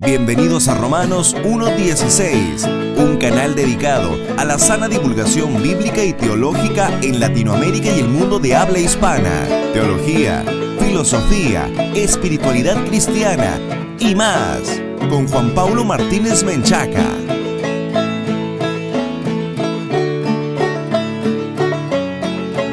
Bienvenidos a Romanos 1:16, un canal dedicado a la sana divulgación bíblica y teológica en Latinoamérica y el mundo de habla hispana. Teología, filosofía, espiritualidad cristiana y más, con Juan Paulo Martínez Menchaca.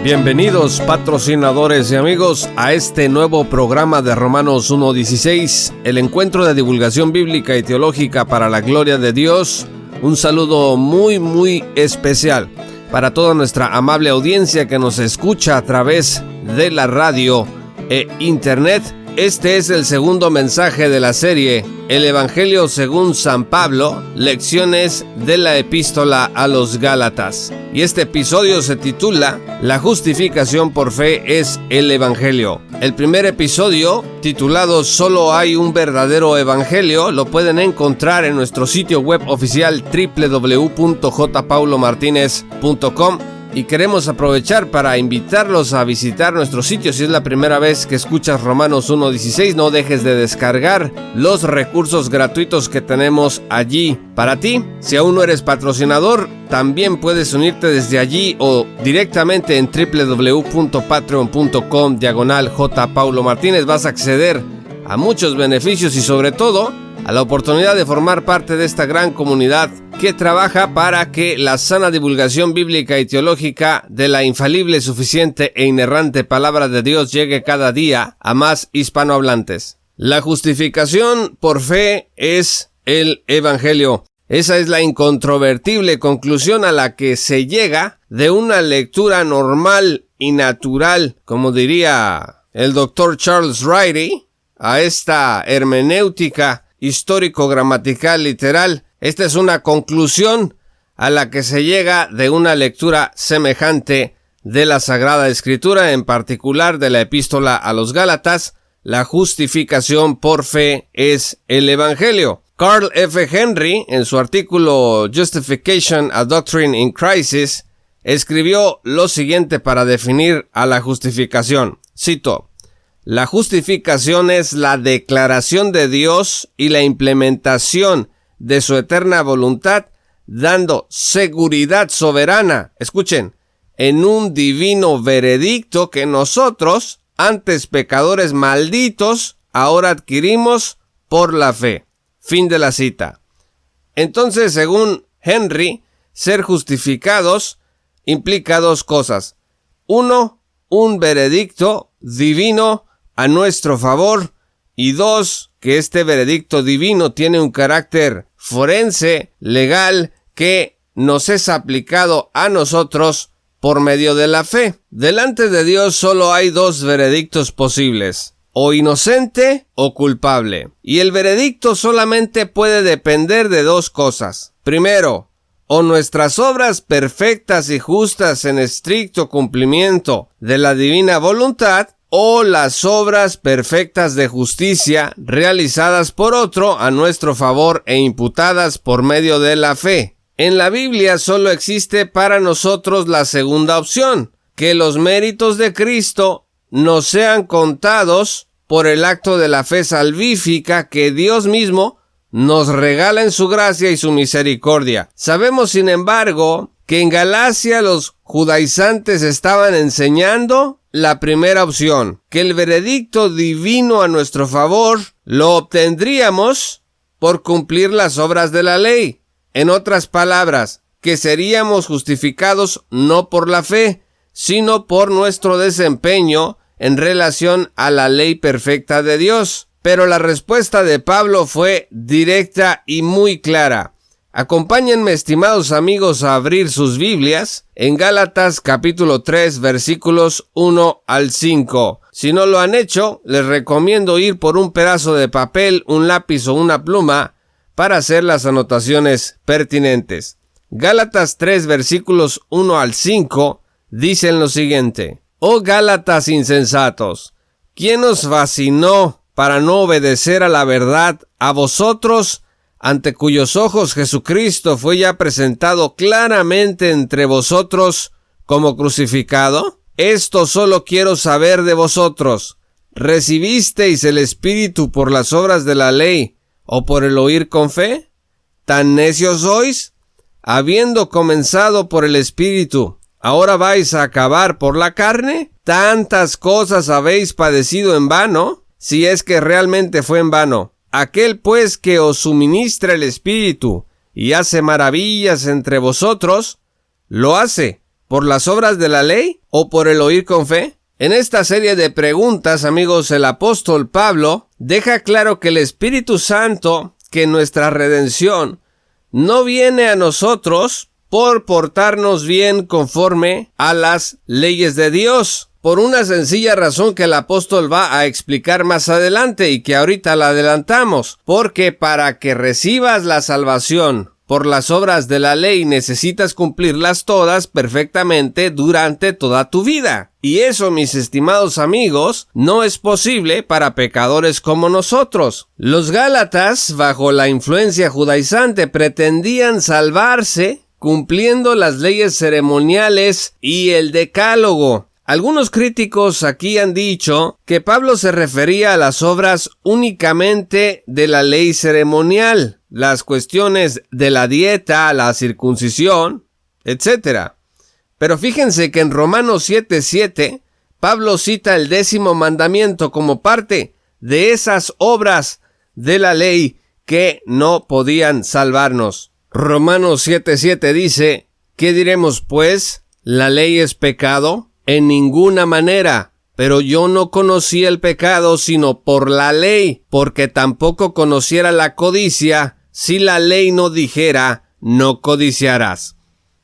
Bienvenidos, patrocinadores y amigos, a este nuevo programa de Romanos 1:16, el encuentro de divulgación bíblica y teológica para la gloria de Dios. Un saludo muy especial para toda nuestra amable audiencia que nos escucha a través de la radio e internet. Este es el segundo mensaje de la serie El Evangelio según San Pablo, lecciones de la epístola a los Gálatas. Y este episodio se titula La justificación por fe es el Evangelio. El primer episodio, titulado Solo hay un verdadero Evangelio, lo pueden encontrar en nuestro sitio web oficial www.jpaulomartinez.com. Y queremos aprovechar para invitarlos a visitar nuestro sitio. Si es la primera vez que escuchas Romanos 1:16, no dejes de descargar los recursos gratuitos que tenemos allí para ti. Si aún no eres patrocinador, también puedes unirte desde allí o directamente en www.patreon.com/jpaulomartinez. Vas a acceder a muchos beneficios y sobre todo a la oportunidad de formar parte de esta gran comunidad que trabaja para que la sana divulgación bíblica y teológica de la infalible, suficiente e inerrante palabra de Dios llegue cada día a más hispanohablantes. La justificación por fe es el Evangelio. Esa es la incontrovertible conclusión a la que se llega de una lectura normal y natural, como diría el doctor Charles Riley, a esta hermenéutica histórico-gramatical literal. Esta es una conclusión a la que se llega de una lectura semejante de la Sagrada Escritura, en particular de la epístola a los Gálatas. La justificación por fe es el Evangelio. Carl F. Henry, en su artículo Justification, a Doctrine in Crisis, escribió lo siguiente para definir a la justificación. Cito: La justificación es la declaración de Dios y la implementación de su eterna voluntad, dando seguridad soberana, escuchen, en un divino veredicto que nosotros, antes pecadores malditos, ahora adquirimos por la fe. Fin de la cita. Entonces, según Henry, ser justificados implica dos cosas. Uno, un veredicto divino a nuestro favor, y dos, que este veredicto divino tiene un carácter forense, legal, que nos es aplicado a nosotros por medio de la fe. Delante de Dios solo hay dos veredictos posibles: o inocente o culpable. Y el veredicto solamente puede depender de dos cosas. Primero, o nuestras obras perfectas y justas en estricto cumplimiento de la divina voluntad, o las obras perfectas de justicia realizadas por otro a nuestro favor e imputadas por medio de la fe. En la Biblia solo existe para nosotros la segunda opción: que los méritos de Cristo nos sean contados por el acto de la fe salvífica que Dios mismo nos regala en su gracia y su misericordia. Sabemos, sin embargo, que en Galacia los judaizantes estaban enseñando la primera opción, que el veredicto divino a nuestro favor lo obtendríamos por cumplir las obras de la ley. En otras palabras, que seríamos justificados no por la fe, sino por nuestro desempeño en relación a la ley perfecta de Dios. Pero la respuesta de Pablo fue directa y muy clara. Acompáñenme, estimados amigos, a abrir sus Biblias en Gálatas capítulo 3, versículos 1 al 5. Si no lo han hecho, les recomiendo ir por un pedazo de papel, un lápiz o una pluma para hacer las anotaciones pertinentes. Gálatas 3, versículos 1 al 5, dicen lo siguiente: Oh Gálatas insensatos, ¿quién os fascinó para no obedecer a la verdad, a vosotros, ante cuyos ojos Jesucristo fue ya presentado claramente entre vosotros como crucificado? Esto solo quiero saber de vosotros: ¿recibisteis el Espíritu por las obras de la ley ¿O por el oír con fe? ¿Tan necios sois? Habiendo comenzado por el Espíritu, ¿ahora vais a acabar por la carne? ¿Tantas cosas habéis padecido en vano? Si es que realmente fue en vano. Aquel pues que os suministra el Espíritu y hace maravillas entre vosotros, ¿lo hace por las obras de la ley o por el oír con fe? En esta serie de preguntas, amigos, el apóstol Pablo deja claro que el Espíritu Santo, que nuestra redención, no viene a nosotros por portarnos bien conforme a las leyes de Dios, por una sencilla razón que el apóstol va a explicar más adelante y que ahorita la adelantamos, porque para que recibas la salvación por las obras de la ley necesitas cumplirlas todas perfectamente durante toda tu vida. Y eso, mis estimados amigos, no es posible para pecadores como nosotros. Los Gálatas, bajo la influencia judaizante, pretendían salvarse cumpliendo las leyes ceremoniales y el decálogo. Algunos críticos aquí han dicho que Pablo se refería a las obras únicamente de la ley ceremonial, las cuestiones de la dieta, la circuncisión, etc. Pero fíjense que en Romanos 7:7, Pablo cita el 10º mandamiento como parte de esas obras de la ley que no podían salvarnos. Romanos 7:7 dice, ¿qué diremos pues? ¿La ley es pecado? En ninguna manera, pero yo no conocí el pecado sino por la ley, porque tampoco conociera la codicia si la ley no dijera, no codiciarás.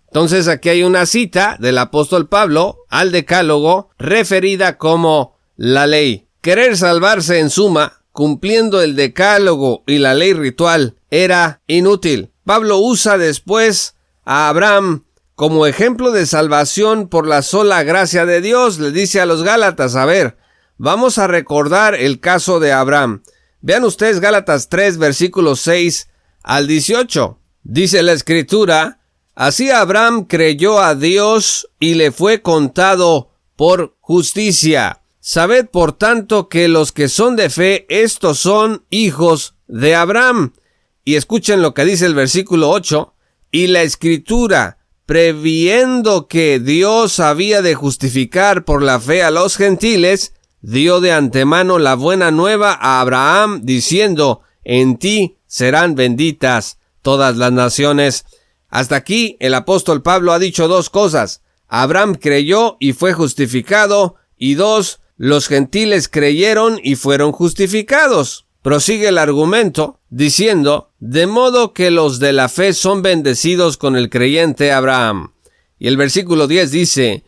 Entonces aquí hay una cita del apóstol Pablo al decálogo referida como la ley. Querer salvarse en suma, cumpliendo el decálogo y la ley ritual, era inútil. Pablo usa después a Abraham como ejemplo de salvación por la sola gracia de Dios. Le dice a los Gálatas, a ver, vamos a recordar el caso de Abraham. Vean ustedes Gálatas 3, versículos 6 al 18. Dice la Escritura, así Abraham creyó a Dios y le fue contado por justicia. Sabed por tanto que los que son de fe, estos son hijos de Abraham. Y escuchen lo que dice el versículo 8, y la Escritura, previendo que Dios había de justificar por la fe a los gentiles, dio de antemano la buena nueva a Abraham, diciendo, en ti serán benditas todas las naciones. Hasta aquí el apóstol Pablo ha dicho dos cosas. Abraham creyó y fue justificado, y dos, los gentiles creyeron y fueron justificados. Prosigue el argumento diciendo, de modo que los de la fe son bendecidos con el creyente Abraham. Y el versículo 10 dice,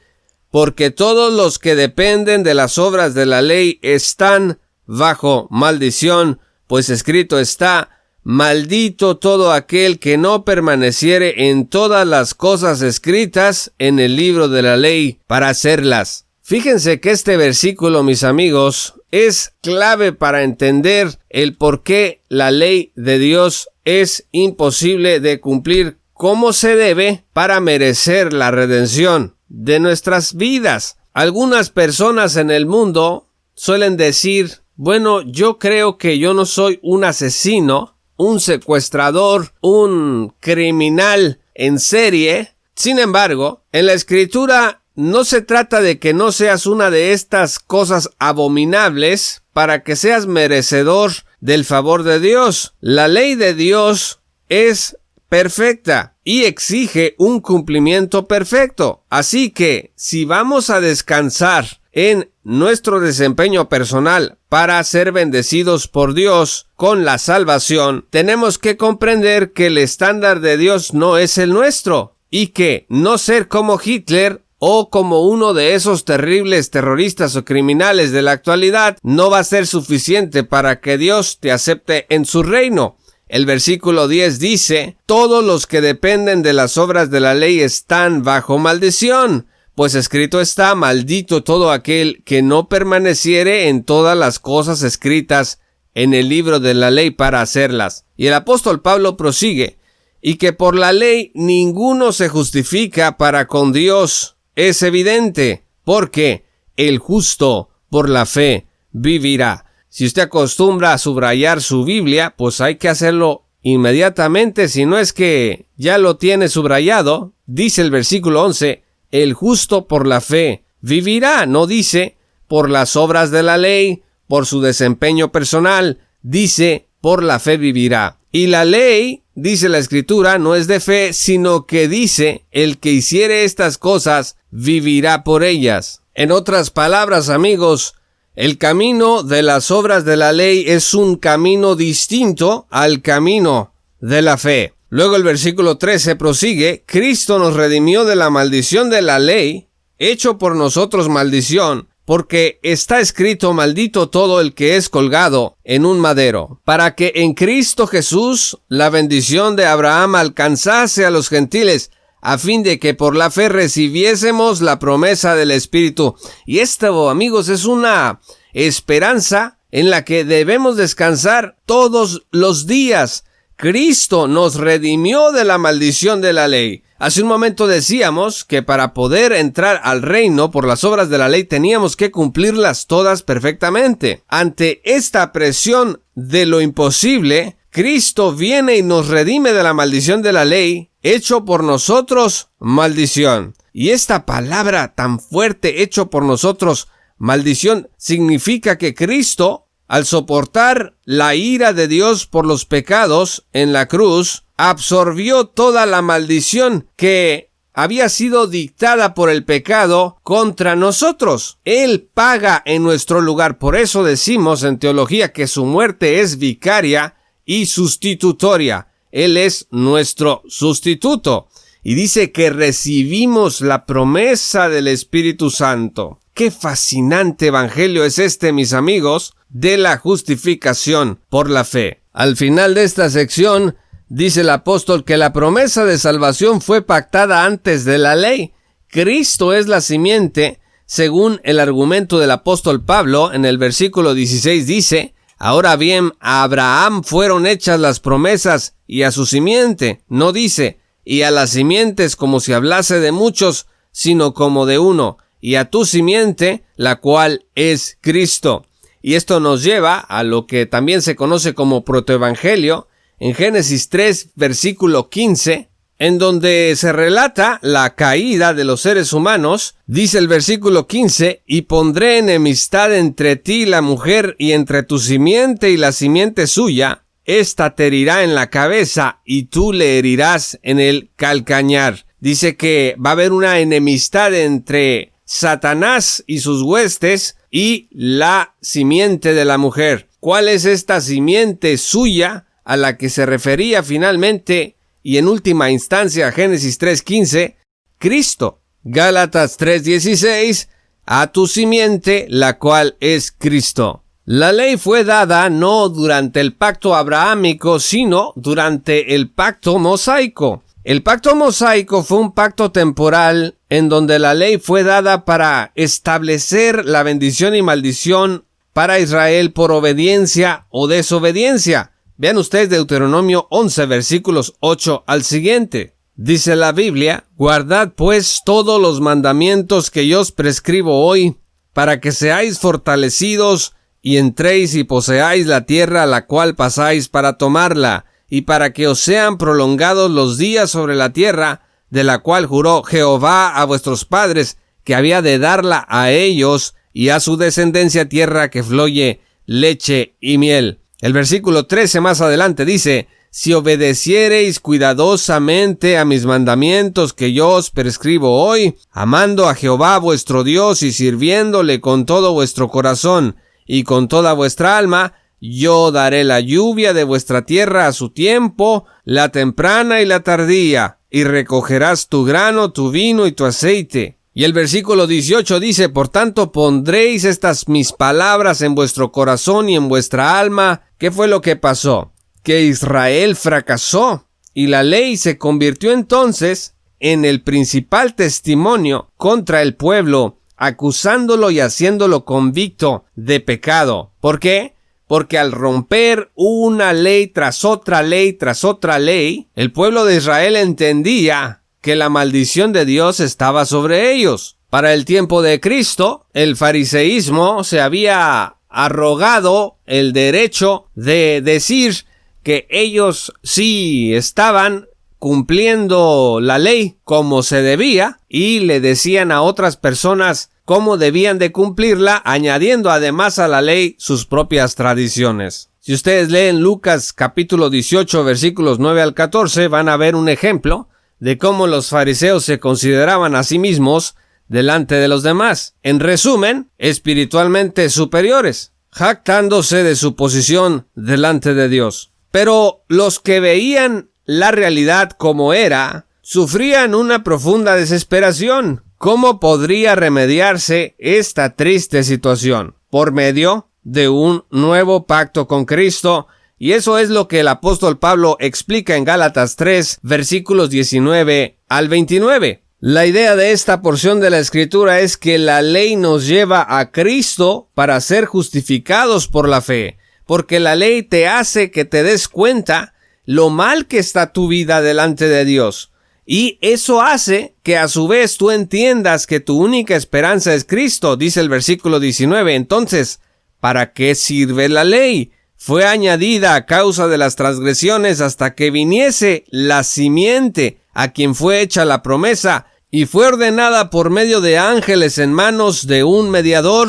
porque todos los que dependen de las obras de la ley están bajo maldición, pues escrito está, maldito todo aquel que no permaneciere en todas las cosas escritas en el libro de la ley para hacerlas. Fíjense que este versículo, mis amigos, es clave para entender el por qué la ley de Dios es imposible de cumplir como se debe para merecer la redención de nuestras vidas. Algunas personas en el mundo suelen decir, bueno, yo creo que yo no soy un asesino, un secuestrador, un criminal en serie. Sin embargo, en la Escritura no se trata de que no seas una de estas cosas abominables para que seas merecedor del favor de Dios. La ley de Dios es perfecta y exige un cumplimiento perfecto. Así que, si vamos a descansar en nuestro desempeño personal para ser bendecidos por Dios con la salvación, tenemos que comprender que el estándar de Dios no es el nuestro y que no ser como Hitler o como uno de esos terribles terroristas o criminales de la actualidad no va a ser suficiente para que Dios te acepte en su reino. El versículo 10 dice, todos los que dependen de las obras de la ley están bajo maldición, pues escrito está, maldito todo aquel que no permaneciere en todas las cosas escritas en el libro de la ley para hacerlas. Y el apóstol Pablo prosigue, y que por la ley ninguno se justifica para con Dios. Es evidente, porque el justo por la fe vivirá. Si usted acostumbra a subrayar su Biblia, pues hay que hacerlo inmediatamente, si no es que ya lo tiene subrayado. Dice el versículo 11, el justo por la fe vivirá. No dice por las obras de la ley, por su desempeño personal, dice por la fe vivirá. Y la ley, dice la Escritura, no es de fe, sino que dice, el que hiciere estas cosas vivirá por ellas. En otras palabras, amigos, el camino de las obras de la ley es un camino distinto al camino de la fe. Luego el versículo 13 prosigue, Cristo nos redimió de la maldición de la ley, hecho por nosotros maldición, porque está escrito, maldito todo el que es colgado en un madero, para que en Cristo Jesús la bendición de Abraham alcanzase a los gentiles, a fin de que por la fe recibiésemos la promesa del Espíritu. Y esto, amigos, es una esperanza en la que debemos descansar todos los días. Cristo nos redimió de la maldición de la ley. Hace un momento decíamos que para poder entrar al reino por las obras de la ley teníamos que cumplirlas todas perfectamente. Ante esta presión de lo imposible, Cristo viene y nos redime de la maldición de la ley, hecho por nosotros maldición. Y esta palabra tan fuerte, hecho por nosotros maldición, significa que Cristo, al soportar la ira de Dios por los pecados en la cruz, absorbió toda la maldición que había sido dictada por el pecado contra nosotros. Él paga en nuestro lugar. Por eso decimos en teología que su muerte es vicaria y sustitutoria. Él es nuestro sustituto. Y dice que recibimos la promesa del Espíritu Santo. Qué fascinante evangelio es este, mis amigos, de la justificación por la fe. Al final de esta sección, dice el apóstol que la promesa de salvación fue pactada antes de la ley. Cristo es la simiente, según el argumento del apóstol Pablo. En el versículo 16 dice, ahora bien, a Abraham fueron hechas las promesas y a su simiente. No dice, y a las simientes como si hablase de muchos, sino como de uno, y a tu simiente, la cual es Cristo. Y esto nos lleva a lo que también se conoce como protoevangelio, en Génesis 3, versículo 15, en donde se relata la caída de los seres humanos. Dice el versículo 15, y pondré enemistad entre ti y la mujer, y entre tu simiente y la simiente suya. Esta te herirá en la cabeza, y tú le herirás en el calcañar. Dice que va a haber una enemistad entre Satanás y sus huestes y la simiente de la mujer. ¿Cuál es esta simiente suya a la que se refería finalmente y en última instancia Génesis 3:15? Cristo. Gálatas 3:16, a tu simiente, la cual es Cristo. La ley fue dada no durante el pacto abrahámico, sino durante el pacto mosaico. El pacto mosaico fue un pacto temporal en donde la ley fue dada para establecer la bendición y maldición para Israel por obediencia o desobediencia. Vean ustedes Deuteronomio 11, versículos 8 al siguiente. Dice la Biblia, guardad pues todos los mandamientos que yo os prescribo hoy, para que seáis fortalecidos y entréis y poseáis la tierra a la cual pasáis para tomarla, y para que os sean prolongados los días sobre la tierra, de la cual juró Jehová a vuestros padres, que había de darla a ellos y a su descendencia, tierra que fluye leche y miel. El versículo 13 más adelante dice, si obedeciereis cuidadosamente a mis mandamientos que yo os prescribo hoy, amando a Jehová vuestro Dios y sirviéndole con todo vuestro corazón y con toda vuestra alma, yo daré la lluvia de vuestra tierra a su tiempo, la temprana y la tardía, y recogerás tu grano, tu vino y tu aceite. Y el versículo 18 dice, por tanto pondréis estas mis palabras en vuestro corazón y en vuestra alma. ¿Qué fue lo que pasó? Que Israel fracasó, y la ley se convirtió entonces en el principal testimonio contra el pueblo, acusándolo y haciéndolo convicto de pecado. ¿Por qué? Porque al romper una ley tras otra ley tras otra ley, el pueblo de Israel entendía que la maldición de Dios estaba sobre ellos. Para el tiempo de Cristo, el fariseísmo se había arrogado el derecho de decir que ellos sí estaban cumpliendo la ley como se debía, y le decían a otras personas cómo debían de cumplirla, añadiendo además a la ley sus propias tradiciones. Si ustedes leen Lucas capítulo 18 versículos 9 al 14, van a ver un ejemplo de cómo los fariseos se consideraban a sí mismos delante de los demás. En resumen, espiritualmente superiores, jactándose de su posición delante de Dios. Pero los que veían la realidad como era, sufrían una profunda desesperación. ¿Cómo podría remediarse esta triste situación? Por medio de un nuevo pacto con Cristo, y eso es lo que el apóstol Pablo explica en Gálatas 3, versículos 19 al 29. La idea de esta porción de la Escritura es que la ley nos lleva a Cristo para ser justificados por la fe, porque la ley te hace que te des cuenta lo mal que está tu vida delante de Dios. Y eso hace que a su vez tú entiendas que tu única esperanza es Cristo, dice el versículo 19. Entonces, ¿para qué sirve la ley? Fue añadida a causa de las transgresiones hasta que viniese la simiente a quien fue hecha la promesa, y fue ordenada por medio de ángeles en manos de un mediador,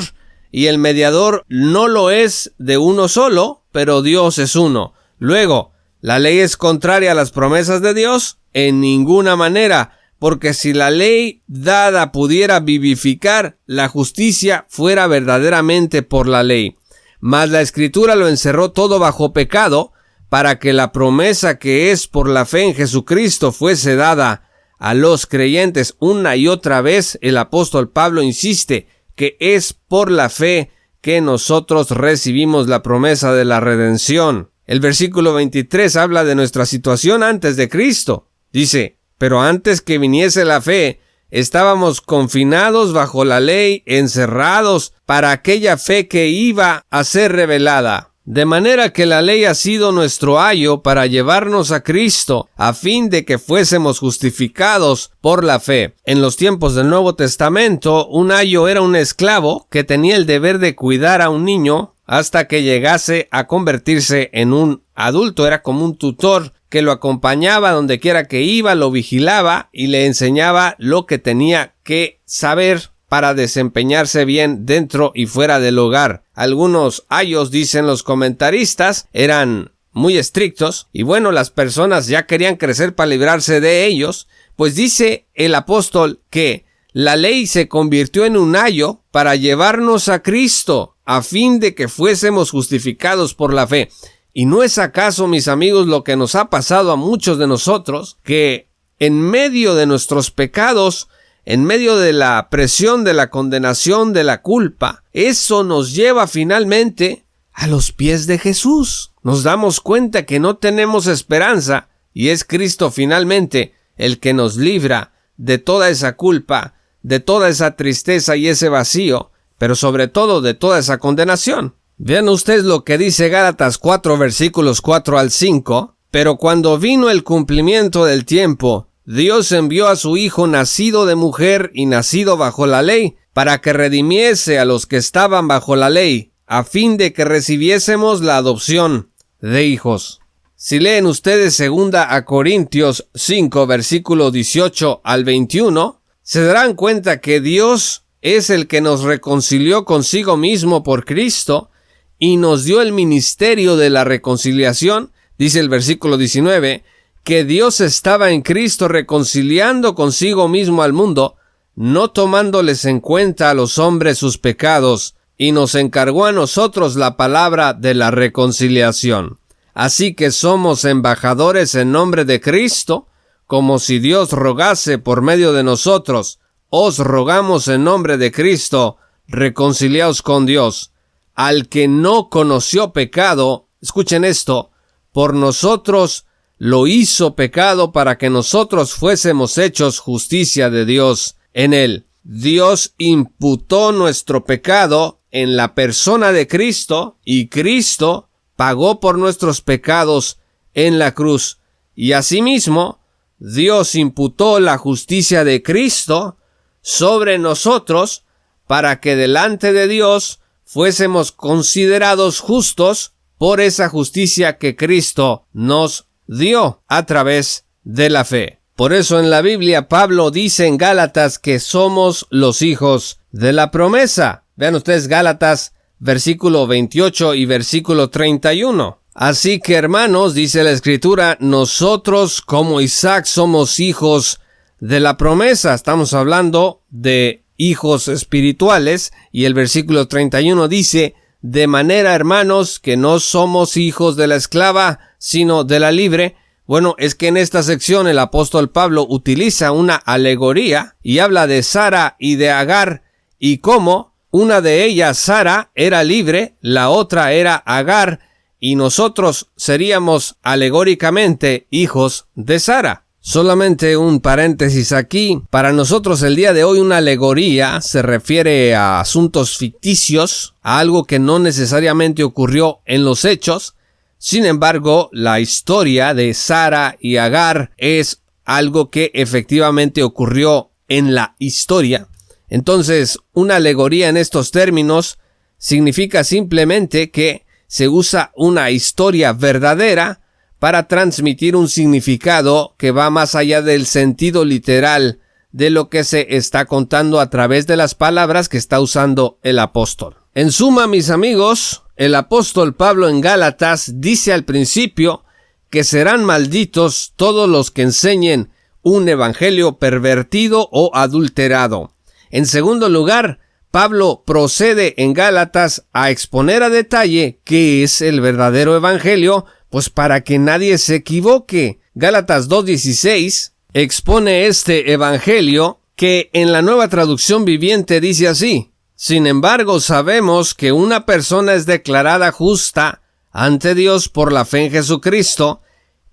y el mediador no lo es de uno solo, pero Dios es uno. Luego, ¿la ley es contraria a las promesas de Dios? En ninguna manera, porque si la ley dada pudiera vivificar, la justicia fuera verdaderamente por la ley. Mas la Escritura lo encerró todo bajo pecado, para que la promesa que es por la fe en Jesucristo fuese dada a los creyentes. Una y otra vez el apóstol Pablo insiste que es por la fe que nosotros recibimos la promesa de la redención. El versículo 23 habla de nuestra situación antes de Cristo. Dice: pero antes que viniese la fe, estábamos confinados bajo la ley, encerrados para aquella fe que iba a ser revelada. De manera que la ley ha sido nuestro ayo para llevarnos a Cristo, a fin de que fuésemos justificados por la fe. En los tiempos del Nuevo Testamento, un ayo era un esclavo que tenía el deber de cuidar a un niño hasta que llegase a convertirse en un adulto. Era como un tutor que lo acompañaba donde quiera que iba, lo vigilaba y le enseñaba lo que tenía que saber para desempeñarse bien dentro y fuera del hogar. Algunos ayos, dicen los comentaristas, eran muy estrictos, y bueno, las personas ya querían crecer para librarse de ellos, pues dice el apóstol que la ley se convirtió en un ayo para llevarnos a Cristo, a fin de que fuésemos justificados por la fe. ¿Y no es acaso, mis amigos, lo que nos ha pasado a muchos de nosotros, que en medio de nuestros pecados, en medio de la presión de la condenación, de la culpa, eso nos lleva finalmente a los pies de Jesús? Nos damos cuenta que no tenemos esperanza, y es Cristo finalmente el que nos libra de toda esa culpa, de toda esa tristeza y ese vacío, pero sobre todo de toda esa condenación. Vean ustedes lo que dice Gálatas 4 versículos 4 al 5. Pero cuando vino el cumplimiento del tiempo, Dios envió a su Hijo nacido de mujer y nacido bajo la ley, para que redimiese a los que estaban bajo la ley, a fin de que recibiésemos la adopción de hijos. Si leen ustedes 2 Corintios 5 versículo 18 al 21, se darán cuenta que Dios es el que nos reconcilió consigo mismo por Cristo y nos dio el ministerio de la reconciliación. Dice el versículo 19, que Dios estaba en Cristo reconciliando consigo mismo al mundo, no tomándoles en cuenta a los hombres sus pecados, y nos encargó a nosotros la palabra de la reconciliación. Así que somos embajadores en nombre de Cristo, como si Dios rogase por medio de nosotros. Os rogamos en nombre de Cristo, reconciliaos con Dios. Al que no conoció pecado, escuchen esto, por nosotros lo hizo pecado para que nosotros fuésemos hechos justicia de Dios en él. Dios imputó nuestro pecado en la persona de Cristo, y Cristo pagó por nuestros pecados en la cruz. Y asimismo, Dios imputó la justicia de Cristo sobre nosotros para que delante de Dios fuésemos considerados justos por esa justicia que Cristo nos dio a través de la fe. Por eso en la Biblia Pablo dice en Gálatas que somos los hijos de la promesa. Vean ustedes Gálatas versículo 28 y versículo 31. Así que hermanos, dice la Escritura, nosotros como Isaac somos hijos de la promesa. Estamos hablando de hijos espirituales y el versículo 31 dice: de manera, hermanos, que no somos hijos de la esclava, sino de la libre. Bueno, es que en esta sección el apóstol Pablo utiliza una alegoría y habla de Sara y de Agar y cómo una de ellas, Sara, era libre, la otra era Agar, y nosotros seríamos alegóricamente hijos de Sara. Solamente un paréntesis aquí. Para nosotros el día de hoy una alegoría se refiere a asuntos ficticios, a algo que no necesariamente ocurrió en los hechos. Sin embargo, la historia de Sara y Agar es algo que efectivamente ocurrió en la historia. Entonces, una alegoría en estos términos significa simplemente que se usa una historia verdadera para transmitir un significado que va más allá del sentido literal de lo que se está contando a través de las palabras que está usando el apóstol. En suma, mis amigos, el apóstol Pablo en Gálatas dice al principio que serán malditos todos los que enseñen un evangelio pervertido o adulterado. En segundo lugar, Pablo procede en Gálatas a exponer a detalle qué es el verdadero evangelio, pues para que nadie se equivoque. Gálatas 2:16 expone este evangelio que en la Nueva Traducción Viviente dice así: sin embargo, sabemos que una persona es declarada justa ante Dios por la fe en Jesucristo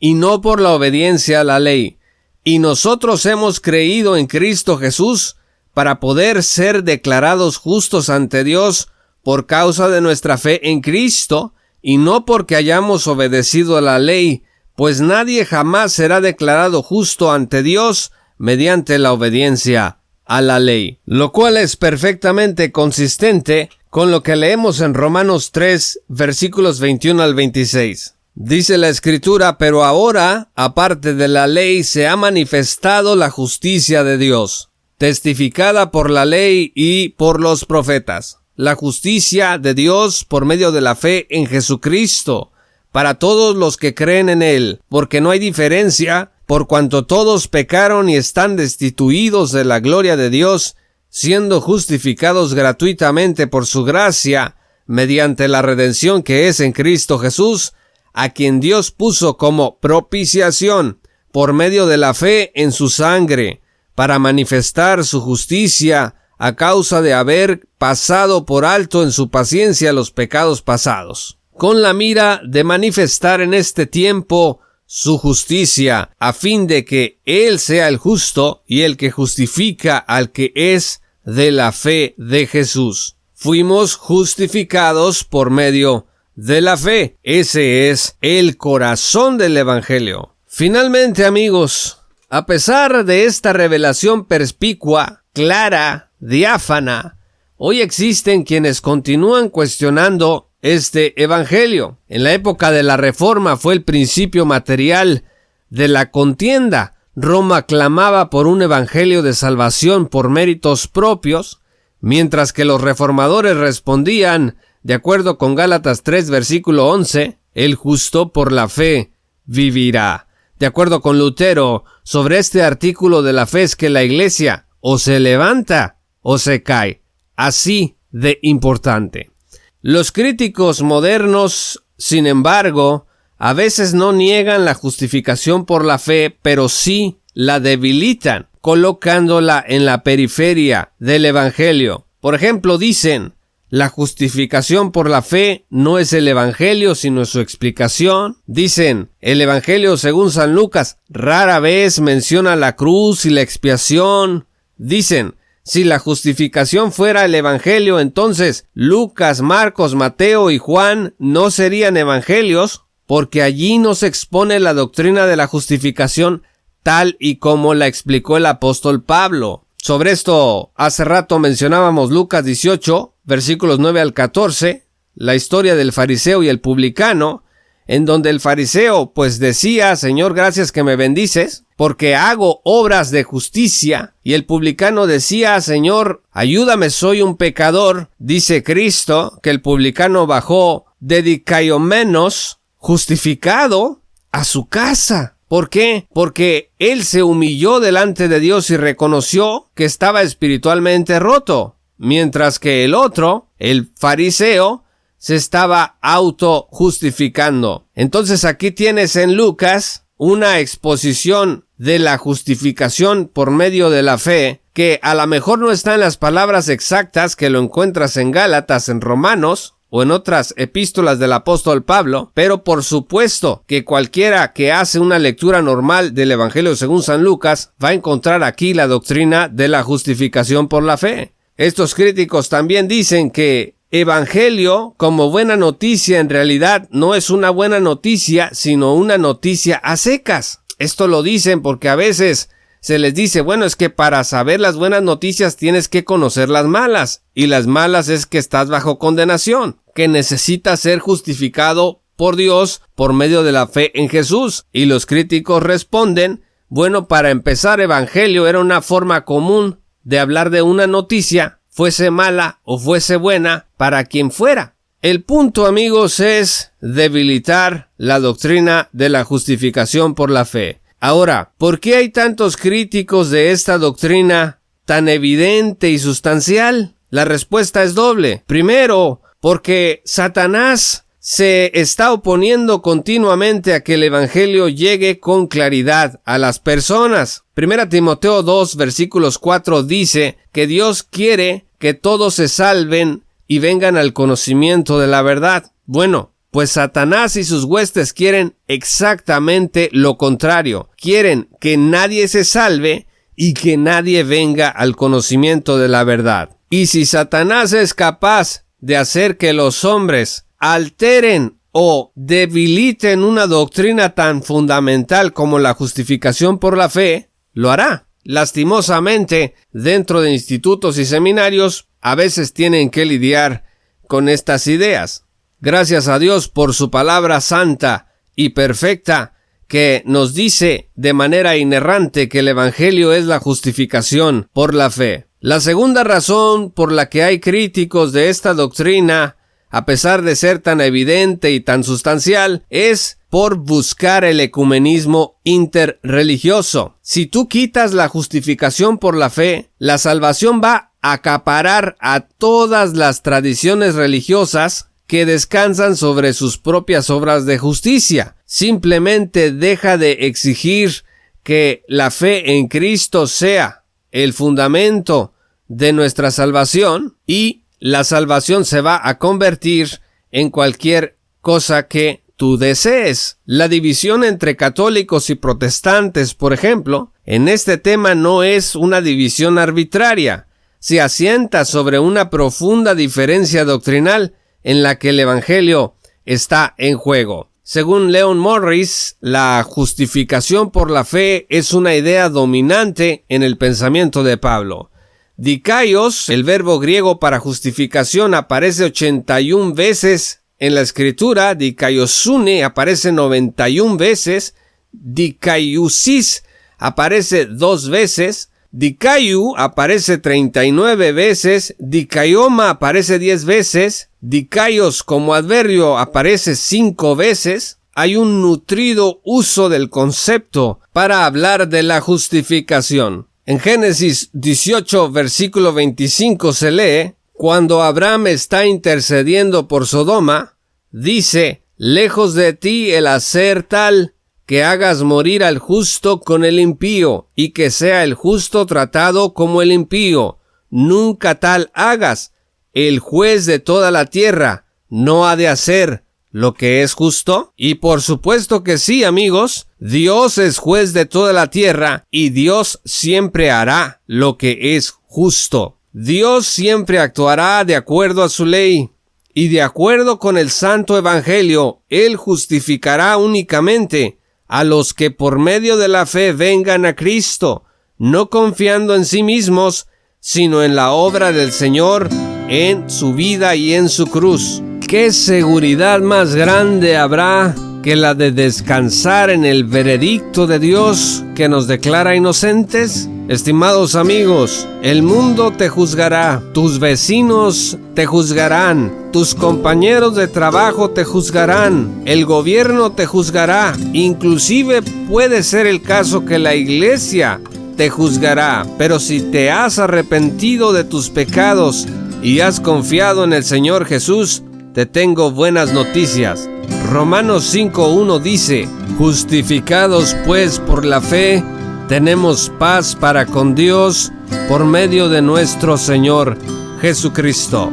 y no por la obediencia a la ley. Y nosotros hemos creído en Cristo Jesús para poder ser declarados justos ante Dios por causa de nuestra fe en Cristo y no porque hayamos obedecido a la ley, pues nadie jamás será declarado justo ante Dios mediante la obediencia a la ley, lo cual es perfectamente consistente con lo que leemos en Romanos 3, versículos 21 al 26. Dice la Escritura: pero ahora, aparte de la ley, se ha manifestado la justicia de Dios, testificada por la ley y por los profetas. La justicia de Dios por medio de la fe en Jesucristo, para todos los que creen en Él, porque no hay diferencia, por cuanto todos pecaron y están destituidos de la gloria de Dios, siendo justificados gratuitamente por su gracia, mediante la redención que es en Cristo Jesús, a quien Dios puso como propiciación, por medio de la fe en su sangre, para manifestar su justicia, a causa de haber pasado por alto en su paciencia los pecados pasados, con la mira de manifestar en este tiempo su justicia, a fin de que Él sea el justo y el que justifica al que es de la fe de Jesús. Fuimos justificados por medio de la fe. Ese es el corazón del Evangelio. Finalmente, amigos, a pesar de esta revelación perspicua, clara, diáfana, hoy existen quienes continúan cuestionando este evangelio. En la época de la Reforma fue el principio material de la contienda. Roma clamaba por un evangelio de salvación por méritos propios, mientras que los reformadores respondían, de acuerdo con Gálatas 3, versículo 11, el justo por la fe vivirá. De acuerdo con Lutero, sobre este artículo de la fe es que la iglesia o se levanta o se cae. Así de importante. Los críticos modernos, sin embargo, a veces no niegan la justificación por la fe, pero sí la debilitan, colocándola en la periferia del evangelio. Por ejemplo, dicen: la justificación por la fe no es el evangelio, sino su explicación. Dicen: el evangelio según San Lucas rara vez menciona la cruz y la expiación. Dicen: si la justificación fuera el evangelio, entonces Lucas, Marcos, Mateo y Juan no serían evangelios, porque allí no se expone la doctrina de la justificación tal y como la explicó el apóstol Pablo. Sobre esto, hace rato mencionábamos Lucas 18, versículos 9 al 14, la historia del fariseo y el publicano, en donde el fariseo pues decía: Señor, gracias que me bendices, porque hago obras de justicia. Y el publicano decía: Señor, ayúdame, soy un pecador. Dice Cristo que el publicano bajó de dikaiosmenos, justificado, a su casa. ¿Por qué? Porque él se humilló delante de Dios y reconoció que estaba espiritualmente roto, mientras que el otro, el fariseo, se estaba auto-justificando. Entonces aquí tienes en Lucas una exposición de la justificación por medio de la fe, que a lo mejor no está en las palabras exactas, que lo encuentras en Gálatas, en Romanos, o en otras epístolas del apóstol Pablo, pero por supuesto que cualquiera que hace una lectura normal del Evangelio según San Lucas va a encontrar aquí la doctrina de la justificación por la fe. Estos críticos también dicen que Evangelio como buena noticia en realidad no es una buena noticia, sino una noticia a secas. Esto lo dicen porque a veces se les dice: bueno, es que para saber las buenas noticias tienes que conocer las malas, y las malas es que estás bajo condenación, que necesitas ser justificado por Dios por medio de la fe en Jesús. Y los críticos responden: bueno, para empezar, Evangelio era una forma común de hablar de una noticia, fuese mala o fuese buena, para quien fuera. El punto, amigos, es debilitar la doctrina de la justificación por la fe. Ahora, ¿por qué hay tantos críticos de esta doctrina tan evidente y sustancial? La respuesta es doble. Primero, porque Satanás se está oponiendo continuamente a que el Evangelio llegue con claridad a las personas. 1 Timoteo 2, versículos 4 dice que Dios quiere que todos se salven y vengan al conocimiento de la verdad. Bueno, pues Satanás y sus huestes quieren exactamente lo contrario. Quieren que nadie se salve y que nadie venga al conocimiento de la verdad. Y si Satanás es capaz de hacer que los hombres alteren o debiliten una doctrina tan fundamental como la justificación por la fe, lo hará. Lastimosamente, dentro de institutos y seminarios, a veces tienen que lidiar con estas ideas. Gracias a Dios por su palabra santa y perfecta, que nos dice de manera inerrante que el Evangelio es la justificación por la fe. La segunda razón por la que hay críticos de esta doctrina, a pesar de ser tan evidente y tan sustancial, es por buscar el ecumenismo interreligioso. Si tú quitas la justificación por la fe, la salvación va a acaparar a todas las tradiciones religiosas que descansan sobre sus propias obras de justicia. Simplemente deja de exigir que la fe en Cristo sea el fundamento de nuestra salvación, y la salvación se va a convertir en cualquier cosa que tú desees. La división entre católicos y protestantes, por ejemplo, en este tema no es una división arbitraria. Se asienta sobre una profunda diferencia doctrinal en la que el Evangelio está en juego. Según Leon Morris, la justificación por la fe es una idea dominante en el pensamiento de Pablo. Dikaios, el verbo griego para justificación, aparece 81 veces en la escritura. Dikaiosune aparece 91 veces. Dikaiousis aparece 2 veces. Dikaiou aparece 39 veces. Dikaioma aparece 10 veces. Dikaios como adverbio aparece 5 veces. Hay un nutrido uso del concepto para hablar de la justificación. En Génesis 18, versículo 25 se lee: cuando Abraham está intercediendo por Sodoma, dice: lejos de ti el hacer tal que hagas morir al justo con el impío, y que sea el justo tratado como el impío. Nunca tal hagas. El juez de toda la tierra no ha de hacer lo que es justo. Y por supuesto que sí, amigos, Dios es juez de toda la tierra, y Dios siempre hará lo que es justo. Dios siempre actuará de acuerdo a su ley, y de acuerdo con el santo evangelio, Él justificará únicamente a los que por medio de la fe vengan a Cristo, no confiando en sí mismos, sino en la obra del Señor, en su vida y en su cruz. ¿Qué seguridad más grande habrá que la de descansar en el veredicto de Dios que nos declara inocentes? Estimados amigos, el mundo te juzgará, tus vecinos te juzgarán, tus compañeros de trabajo te juzgarán, el gobierno te juzgará, inclusive puede ser el caso que la iglesia te juzgará, pero si te has arrepentido de tus pecados y has confiado en el Señor Jesús, te tengo buenas noticias. Romanos 5:1 dice: justificados pues por la fe, tenemos paz para con Dios por medio de nuestro Señor Jesucristo.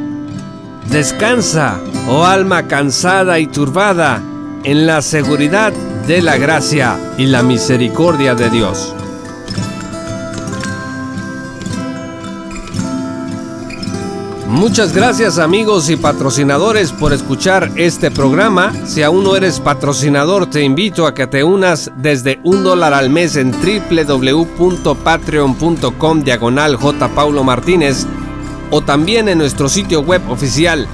Descansa, oh alma cansada y turbada, en la seguridad de la gracia y la misericordia de Dios. Muchas gracias amigos y patrocinadores por escuchar este programa. Si aún no eres patrocinador, te invito a que te unas desde $1 al mes en www.patreon.com/jpaulomartinez o también en nuestro sitio web oficial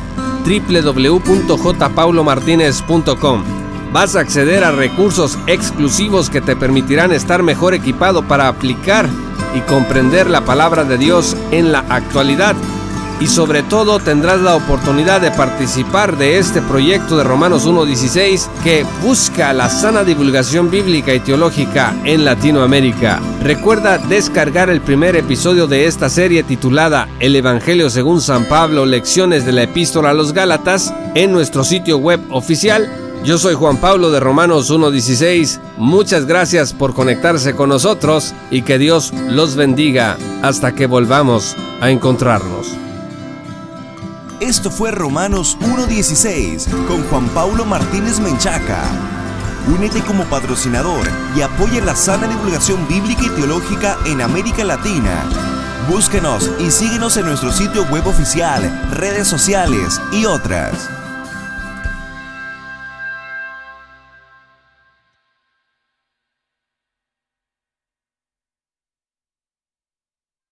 www.jpaulomartinez.com. Vas a acceder a recursos exclusivos que te permitirán estar mejor equipado para aplicar y comprender la palabra de Dios en la actualidad. Y sobre todo tendrás la oportunidad de participar de este proyecto de Romanos 1:16 que busca la sana divulgación bíblica y teológica en Latinoamérica. Recuerda descargar el primer episodio de esta serie titulada El Evangelio según San Pablo, lecciones de la Epístola a los Gálatas en nuestro sitio web oficial. Yo soy Juan Pablo de Romanos 1:16. Muchas gracias por conectarse con nosotros y que Dios los bendiga hasta que volvamos a encontrarnos. Esto fue Romanos 1:16 con Juan Pablo Martínez Menchaca. Únete como patrocinador y apoya la sana divulgación bíblica y teológica en América Latina. Búsquenos y síguenos en nuestro sitio web oficial, redes sociales y otras.